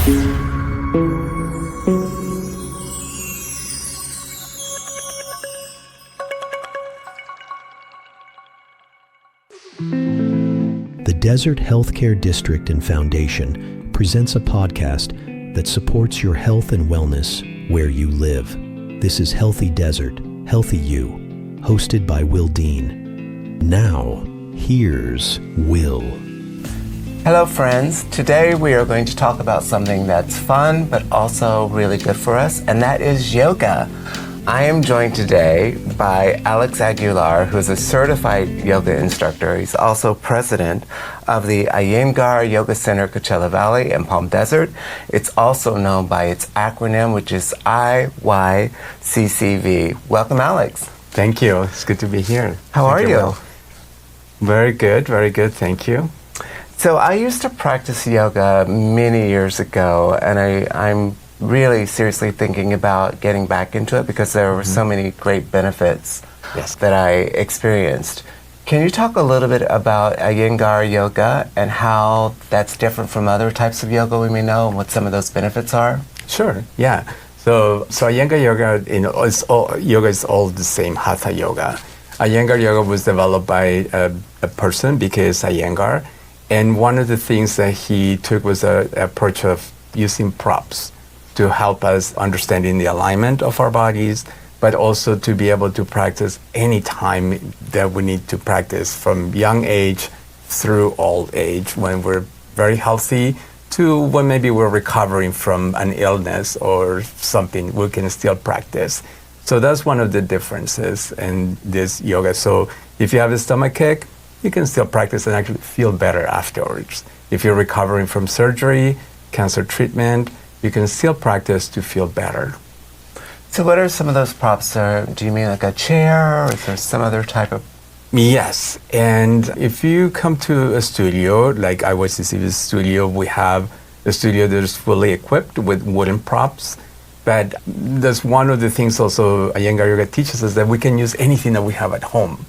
The Desert Healthcare District and Foundation presents a podcast that supports your health and wellness where you live. This is Healthy Desert, Healthy You, hosted by Will Dean. Now, here's Will. Hello friends, today we are going to talk about something that's fun but also really good for us, and that is yoga. I am joined today by Alex Aguilar, who's a certified yoga instructor. He's also president of the Iyengar Yoga Center, Coachella Valley and Palm Desert. It's also known by its acronym, which is IYCCV. Welcome, Alex. Thank you. It's good to be here. How are you? Will. Very good. Thank you. So I used to practice yoga many years ago, and I'm really seriously thinking about getting back into it because there were so many great benefits that I experienced. Can you talk a little bit about Iyengar yoga and how that's different from other types of yoga we may know and what some of those benefits are? Sure, yeah. So Iyengar yoga, yoga is all the same, Hatha yoga. Iyengar yoga was developed by a person, B.K.S. Iyengar, and one of the things that he took was an approach of using props to help us understanding the alignment of our bodies, but also to be able to practice any time that we need to practice, from young age through old age, when we're very healthy to when maybe we're recovering from an illness or something, we can still practice. So that's one of the differences in this yoga. So if you have a stomachache, you can still practice and actually feel better afterwards. If you're recovering from surgery, cancer treatment, you can still practice to feel better. So what are some of those props? Do you mean like a chair, or is there some other type of? Yes, and if you come to a studio, like IYCC's studio, we have a studio that is fully equipped with wooden props. But that's one of the things also Iyengar Yoga teaches us, that we can use anything that we have at home.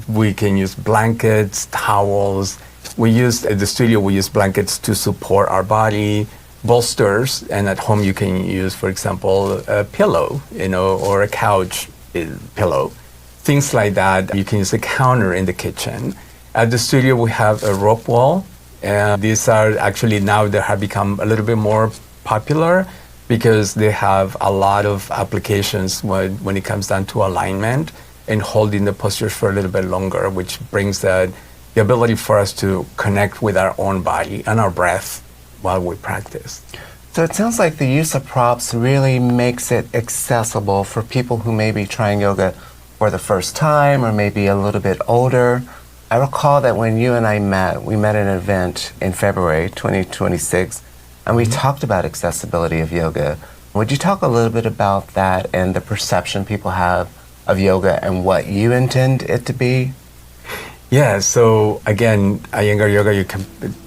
We can use blankets, towels. At the studio, we use blankets to support our body, bolsters, and at home you can use, for example, a pillow, or a couch pillow. Things like that. You can use a counter in the kitchen. At the studio, we have a rope wall. These are actually now they have become a little bit more popular because they have a lot of applications when it comes down to alignment and holding the postures for a little bit longer, which brings the ability for us to connect with our own body and our breath while we practice. So it sounds like the use of props really makes it accessible for people who may be trying yoga for the first time or maybe a little bit older. I recall that when you and I met, we met at an event in February 2026, and we talked about accessibility of yoga. Would you talk a little bit about that and the perception people have of yoga and what you intend it to be? Yeah, so again, Iyengar yoga,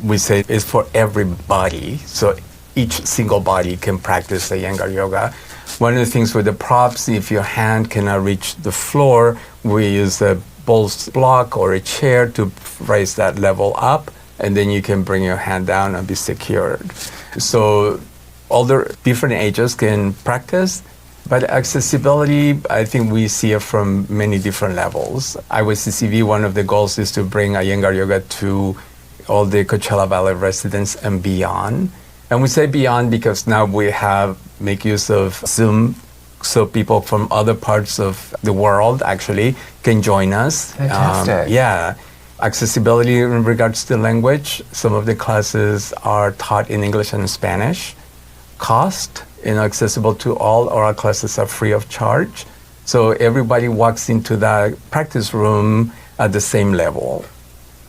we say is for everybody. So each single body can practice Iyengar yoga. One of the things with the props, if your hand cannot reach the floor, we use a bolster block or a chair to raise that level up, and then you can bring your hand down and be secured. So all the different ages can practice. But accessibility, I think we see it from many different levels. IYCCV, one of the goals is to bring Iyengar yoga to all the Coachella Valley residents and beyond. And we say beyond because now we make use of Zoom, so people from other parts of the world actually can join us. Fantastic. Accessibility in regards to language, some of the classes are taught in English and Spanish. Cost, accessible to all our classes are free of charge. So everybody walks into the practice room at the same level.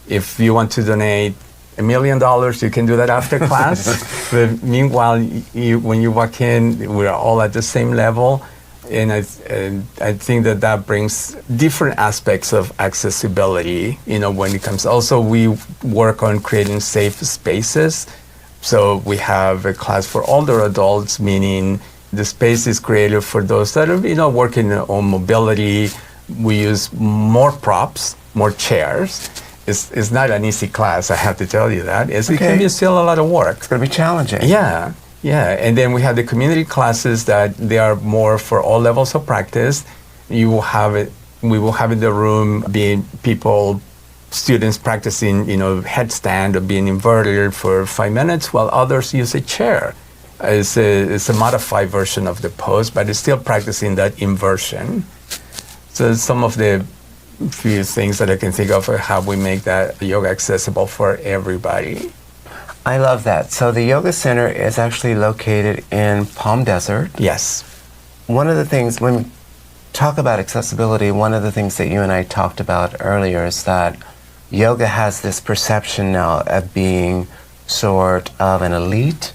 If you want to donate $1 million, you can do that after class. But meanwhile, when you walk in, we're all at the same level. And I think that brings different aspects of accessibility, when it comes. Also, we work on creating safe spaces. So we have a class for older adults, meaning the space is created for those that are, working on mobility. We use more props, more chairs. It's not an easy class, I have to tell you that. It can be still a lot of work. It's going to be challenging. Yeah. Yeah, and then we have the community classes that they are more for all levels of practice. You will have it. We will have in the room being people, students practicing, headstand or being inverted for 5 minutes, while others use a chair. It's a modified version of the pose, but it's still practicing that inversion. So some of the few things that I can think of are how we make that yoga accessible for everybody. I love that. So the yoga center is actually located in Palm Desert. Yes. One of the things, when we talk about accessibility, one of the things that you and I talked about earlier is that yoga has this perception now of being sort of an elite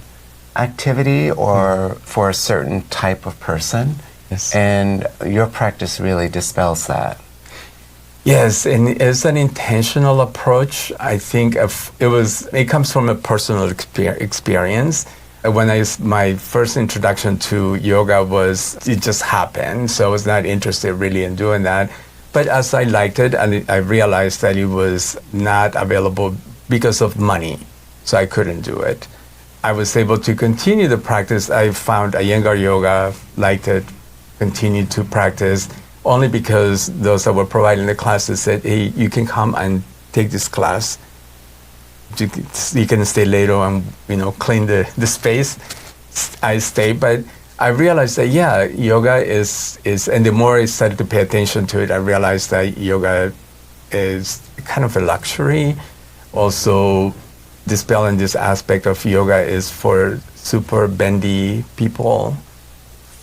activity or for a certain type of person. Yes. And your practice really dispels that. Yes, and it's an intentional approach. I think it comes from a personal experience. My first introduction to yoga it just happened, so I was not interested really in doing that. But as I liked it, and I realized that it was not available because of money, so I couldn't do it. I was able to continue the practice. I found Iyengar yoga, liked it, continued to practice, only because those that were providing the classes said, hey, you can come and take this class. You can stay later and clean the space. I stayed, but I realized that yoga is, and the more I started to pay attention to it, I realized that yoga is kind of a luxury. Also, dispelling this aspect of yoga is for super bendy people,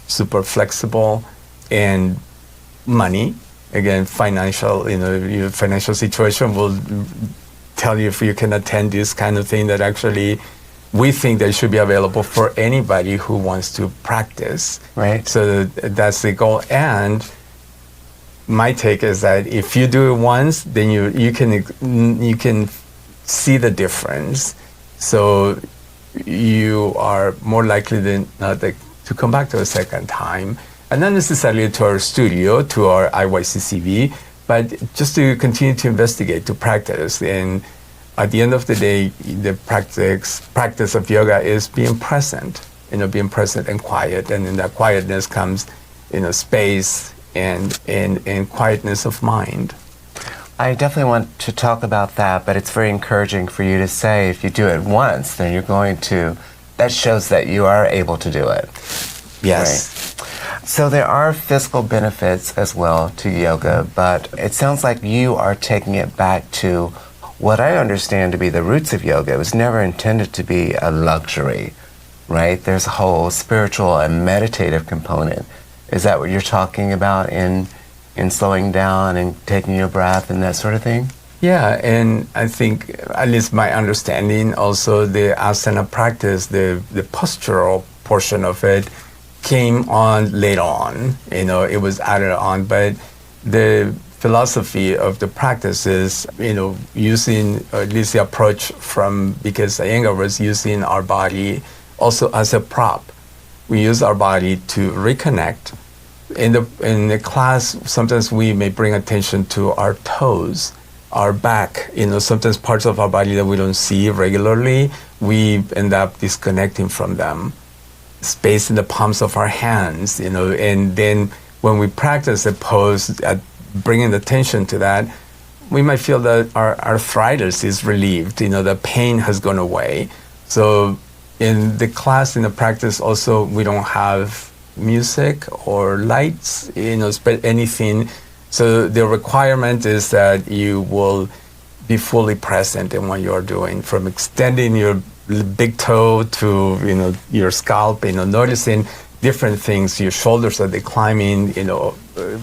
super flexible, and money. Again, your financial situation will tell you if you can attend this kind of thing that actually we think that should be available for anybody who wants to practice. Right. So that's the goal. And my take is that if you do it once, then you can see the difference. So you are more likely than not to come back to a second time. And not necessarily to our studio, to our IYCCV, but just to continue to investigate, to practice. And at the end of the day, the practice of yoga is being present, being present and quiet. And in that quietness comes, space and quietness of mind. I definitely want to talk about that, but it's very encouraging for you to say if you do it once, then that shows that you are able to do it. Yes. Right. So there are physical benefits as well to yoga, but it sounds like you are taking it back to what I understand to be the roots of yoga. It was never intended to be a luxury, right? There's a whole spiritual and meditative component. Is that what you're talking about in slowing down and taking your breath and that sort of thing? Yeah, and I think, at least my understanding, also the asana practice, the postural portion of it came on later on. It was added on, but the philosophy of the practice is, using, or at least the approach because Iyengar was using our body also as a prop. We use our body to reconnect. In the class, sometimes we may bring attention to our toes, our back, sometimes parts of our body that we don't see regularly, we end up disconnecting from them. Space in the palms of our hands, and then when we practice a pose, bringing attention to that, we might feel that our arthritis is relieved, the pain has gone away. So in the class, in the practice also, we don't have music or lights, anything. So the requirement is that you will be fully present in what you're doing, from extending your big toe to your scalp, noticing different things. Your shoulders, are they climbing,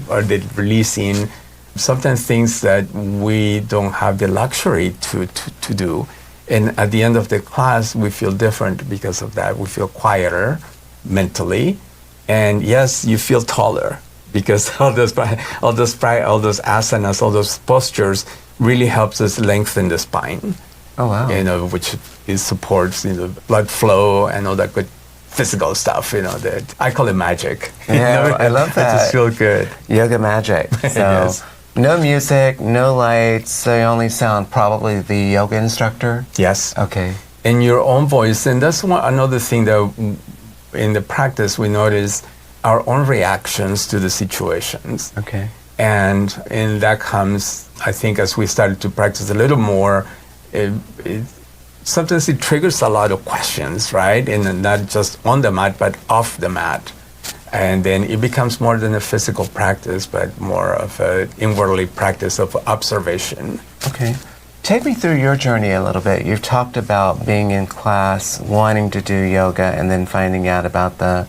are they releasing? Sometimes things that we don't have the luxury to do. And at the end of the class, we feel different because of that. We feel quieter mentally. And yes, you feel taller because all those asanas, all those postures really helps us lengthen the spine. Oh, wow. Which supports, blood flow and all that good physical stuff, that I call it magic. Yeah, I love that. It just feels good. Yoga magic. So Yes. no music, no lights, so you only sound probably the yoga instructor? Yes. Okay. in your own voice. And that's another thing that in the practice we notice our own reactions to the situations. Okay. And that comes, I think, as we started to practice a little more, sometimes it triggers a lot of questions, right? And not just on the mat, but off the mat. And then it becomes more than a physical practice, but more of an inwardly practice of observation. Okay. Take me through your journey a little bit. You've talked about being in class, wanting to do yoga, and then finding out about the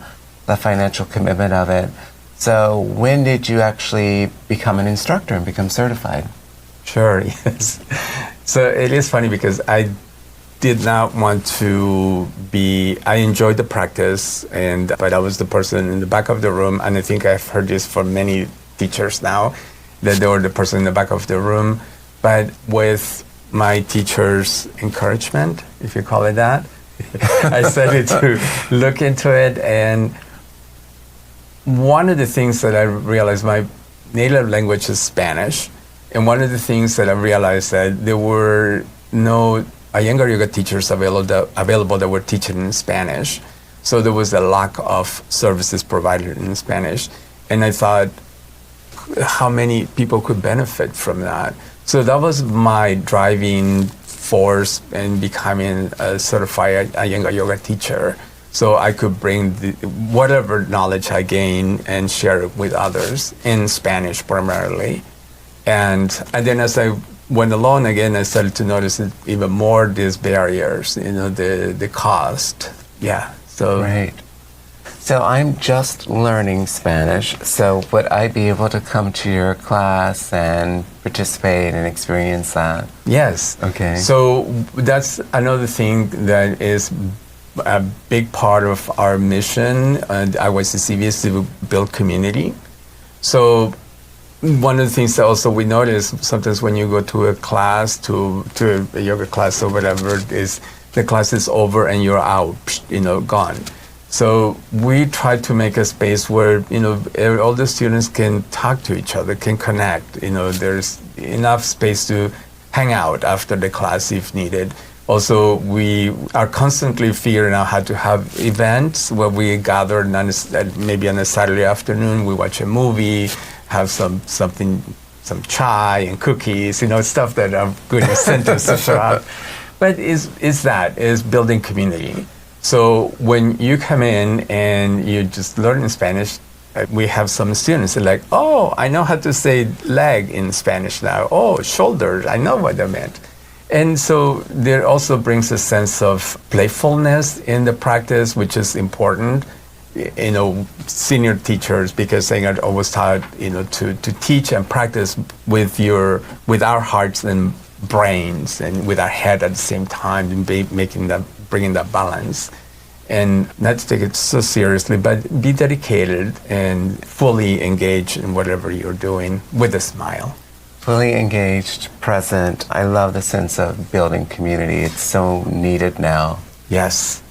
financial commitment of it. So when did you actually become an instructor and become certified? Sure, yes. So it is funny because I did not want to I enjoyed the practice, but I was the person in the back of the room, and I think I've heard this from many teachers now, that they were the person in the back of the room. But with my teacher's encouragement, if you call it that, I started to look into it. And one of the things that I realized, my native language is Spanish, and one of the things that I realized that there were no Iyengar yoga teachers available that were teaching in Spanish. So there was a lack of services provided in Spanish. And I thought, how many people could benefit from that? So that was my driving force in becoming a certified Iyengar yoga teacher. So I could bring whatever knowledge I gain and share it with others in Spanish primarily. And then as I went along again, I started to notice even more these barriers, the cost. Yeah. So right. So I'm just learning Spanish. So would I be able to come to your class and participate and experience that? Yes. Okay. So that's another thing that is a big part of our mission at IYCCV is to build community. So one of the things that also we notice sometimes when you go to a class, to a yoga class or whatever, is the class is over and you're out, gone. So we try to make a space where, all the students can talk to each other, can connect. There's enough space to hang out after the class if needed. Also, we are constantly figuring out how to have events where we gather, maybe on a Saturday afternoon, we watch a movie, have some chai and cookies, stuff that are good incentives to show up. But is building community. So when you come in and you just learn in Spanish, we have some students that are like, oh, I know how to say leg in Spanish now. Oh, shoulder, I know what that meant. And so there also brings a sense of playfulness in the practice, which is important. Senior teachers, because they are always taught, to teach and practice with our hearts and brains and with our head at the same time, and bringing that balance. And not to take it so seriously, but be dedicated and fully engaged in whatever you're doing with a smile. Fully engaged, present. I love the sense of building community. It's so needed now. Yes.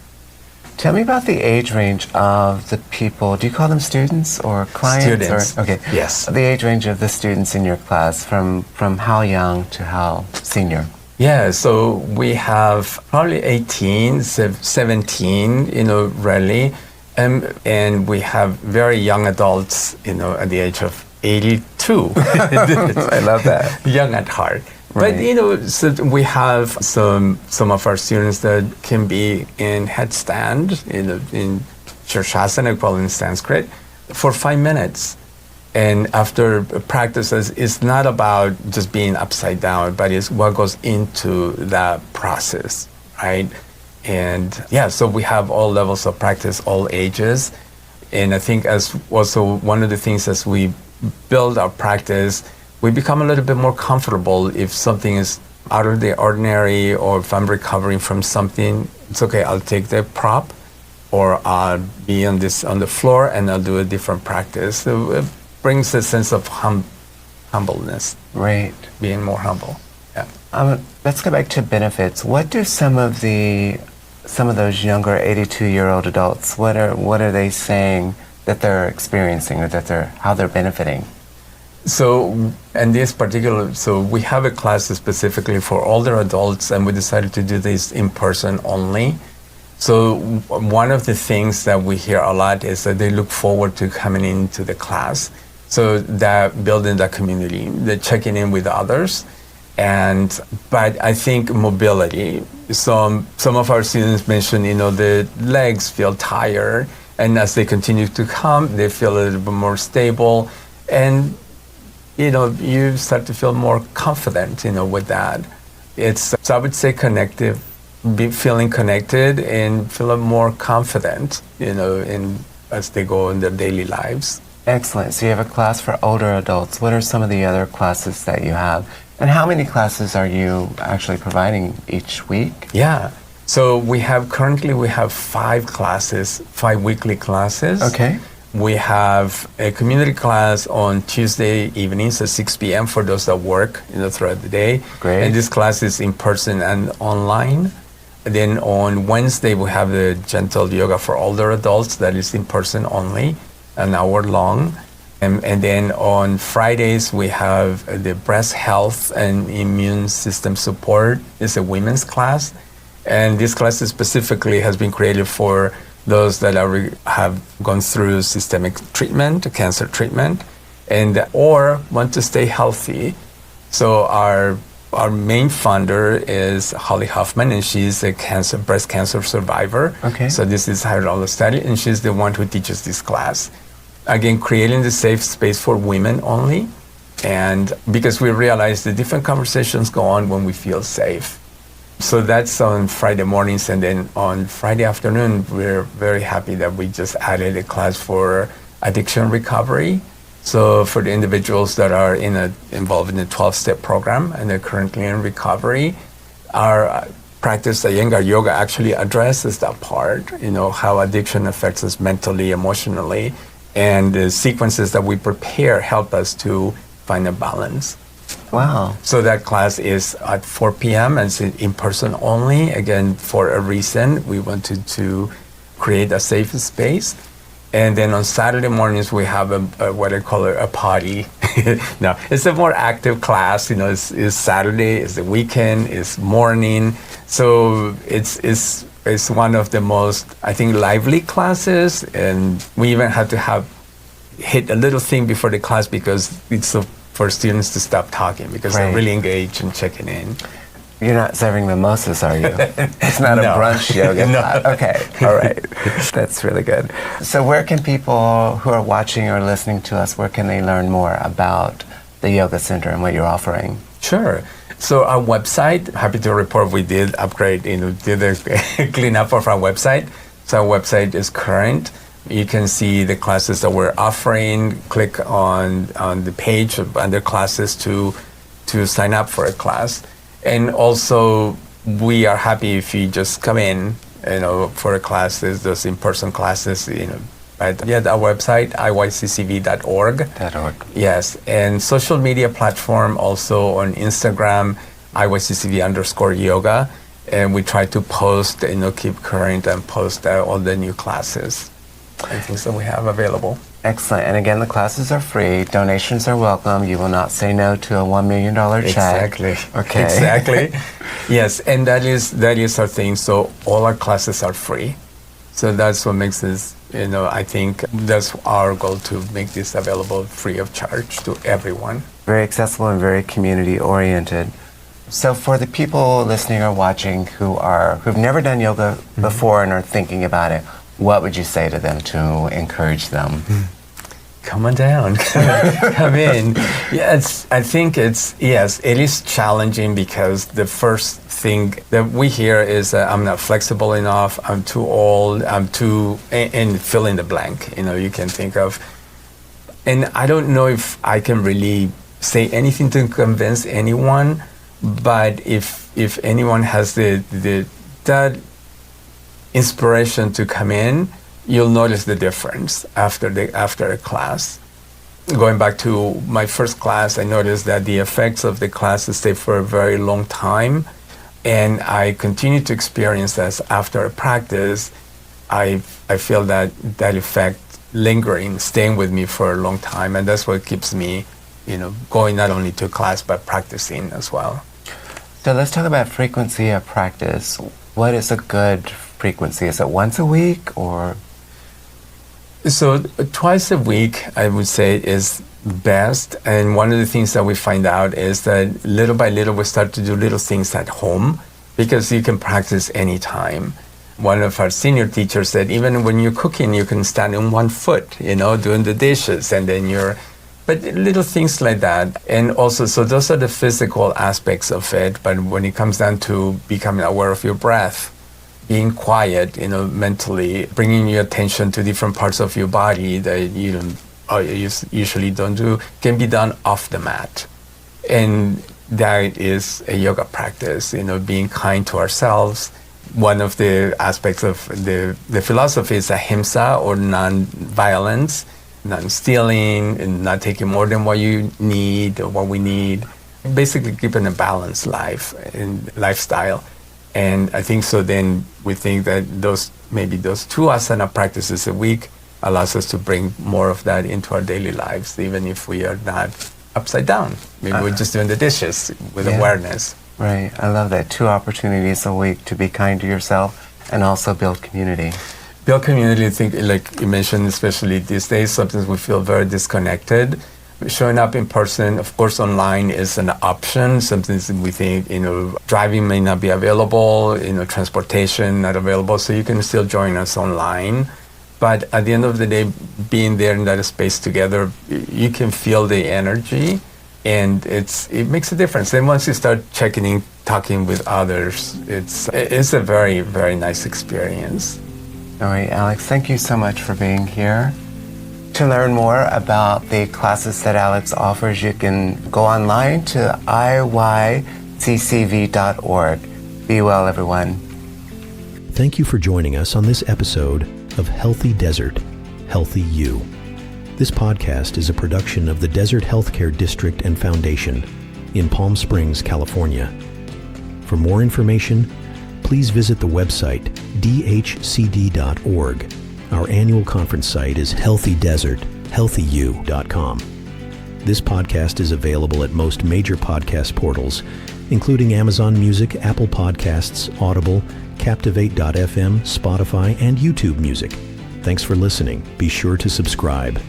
Tell me about the age range of the people. Do you call them students or clients? Students. Okay. Yes. The age range of the students in your class, from how young to how senior? Yeah, so we have probably 18, 17, really. And we have very young adults, at the age of 82. I love that. Young at heart. Right. But, so we have some of our students that can be in headstand, in Shirshasana, we call it in Sanskrit, for 5 minutes. And after practices, it's not about just being upside down, but it's what goes into that process, right? And so we have all levels of practice, all ages. And I think as also one of the things as we build our practice, we become a little bit more comfortable if something is out of the ordinary, or if I'm recovering from something, it's okay, I'll take the prop, or I'll be on the floor and I'll do a different practice. So it brings a sense of humbleness. Right. Being more humble. Yeah. Let's go back to benefits. What do some of those younger 82-year-old adults, what are they saying that they're experiencing, or how they're benefiting? So, and this particular, so we have a class specifically for older adults, and we decided to do this in person only. So one of the things that we hear a lot is that they look forward to coming into the class. So that building that community, the checking in with others. But I think mobility, some of our students mentioned, the legs feel tired, and as they continue to come, they feel a little bit more stable, and you start to feel more confident, with that. So I would say connective, feeling connected and feeling more confident, as they go in their daily lives. Excellent. So you have a class for older adults. What are some of the other classes that you have? And how many classes are you actually providing each week? Yeah. So currently we have 5 weekly classes. Okay. We have a community class on Tuesday evenings at 6 p.m. for those that work, throughout the day. Great. And this class is in person and online. And then on Wednesday, we have the gentle yoga for older adults that is in person only, an hour long. And then on Fridays, we have the breast health and immune system support. It's a women's class. And this class specifically has been created for those that have gone through systemic treatment, cancer treatment, or want to stay healthy. So our main funder is Holly Hoffman, and she's a breast cancer survivor. Okay. So this is her own study, and she's the one who teaches this class. Again, creating the safe space for women only, and because we realize the different conversations go on when we feel safe. So that's on Friday mornings, and then on Friday afternoon, we're very happy that we just added a class for addiction recovery. So for the individuals that are involved in the 12-step program and they're currently in recovery, our practice, Iyengar yoga, actually addresses that part, how addiction affects us mentally, emotionally, and the sequences that we prepare help us to find a balance. Wow. So that class is at 4 p.m. and it's in person only. Again, for a reason, we wanted to create a safe space. And then on Saturday mornings, we have what I call a party. No, it's a more active class. It's Saturday, it's the weekend, it's morning. So it's one of the most, I think, lively classes. And we even had to hit a little thing before the class because it's for students to stop talking because Right. they're really engaged and checking in. You're not serving mimosas, are you? It's not No. a brunch yoga No. class. Okay, all right. That's really good. So where can people who are watching or listening to us, where can they learn more about the Yoga Center and what you're offering? Sure. So our website, happy to report we did upgrade, did a cleanup of our website. So our website is current. You can see the classes that we're offering. Click on the page under classes to sign up for a class. And also, we are happy if you just come in, for a class. There's those in-person classes, But yeah, our website, iyccv.org. .org. Yes, and social media platform also on Instagram, iyccv_yoga. And we try to post, keep current and post all the new classes and things that we have available. Excellent. And again, the classes are free. Donations are welcome. You will not say no to a $1 million check. Exactly. Okay. Exactly. Yes, and that is our thing. So all our classes are free. So that's what makes this, I think that's our goal, to make this available free of charge to everyone. Very accessible and very community oriented. So for the people listening or watching who've never done yoga before and are thinking about it, what would you say to them to encourage them? Come on down, come in. Yes, I think it is challenging because the first thing that we hear is I'm not flexible enough, I'm too old, and fill in the blank, you can think of. And I don't know if I can really say anything to convince anyone, but if anyone has that inspiration to come in, you'll notice the difference after a class. Going back to my first class, I noticed that the effects of the class stay for a very long time, and I continue to experience this after a practice. I feel that effect lingering, staying with me for a long time, and that's what keeps me going not only to class, but practicing as well. So let's talk about frequency of practice. What is a good frequency? Is it once a week or? So twice a week, I would say, is best. And one of the things that we find out is that little by little, we start to do little things at home because you can practice anytime. One of our senior teachers said, even when you're cooking, you can stand on one foot, doing the dishes, and then but little things like that. And also, so those are the physical aspects of it. But when it comes down to becoming aware of your breath, being quiet, mentally, bringing your attention to different parts of your body that you usually don't do, can be done off the mat. And that is a yoga practice, being kind to ourselves. One of the aspects of the philosophy is ahimsa, or non-violence, non-stealing, and not taking more than what you need or what we need. Basically keeping a balanced life and lifestyle. And I think so then we think that those two asana practices a week allows us to bring more of that into our daily lives, even if we are not upside down. Maybe we're just doing the dishes with awareness. Right. I love that. 2 opportunities a week to be kind to yourself and also build community. Build community, I think, like you mentioned, especially these days, sometimes we feel very disconnected. Showing up in person, of course, online is an option. Sometimes we think, driving may not be available, transportation not available, so you can still join us online. But at the end of the day, being there in that space together, you can feel the energy, and it makes a difference. Then once you start checking in, talking with others, it's a very, very nice experience. All right, Alex, thank you so much for being here. To learn more about the classes that Alex offers, you can go online to iyccv.org. Be well, everyone. Thank you for joining us on this episode of Healthy Desert, Healthy You. This podcast is a production of the Desert Healthcare District and Foundation in Palm Springs, California. For more information, please visit the website dhcd.org. Our annual conference site is healthydeserthealthyu.com. This podcast is available at most major podcast portals, including Amazon Music, Apple Podcasts, Audible, Captivate.fm, Spotify, and YouTube Music. Thanks for listening. Be sure to subscribe.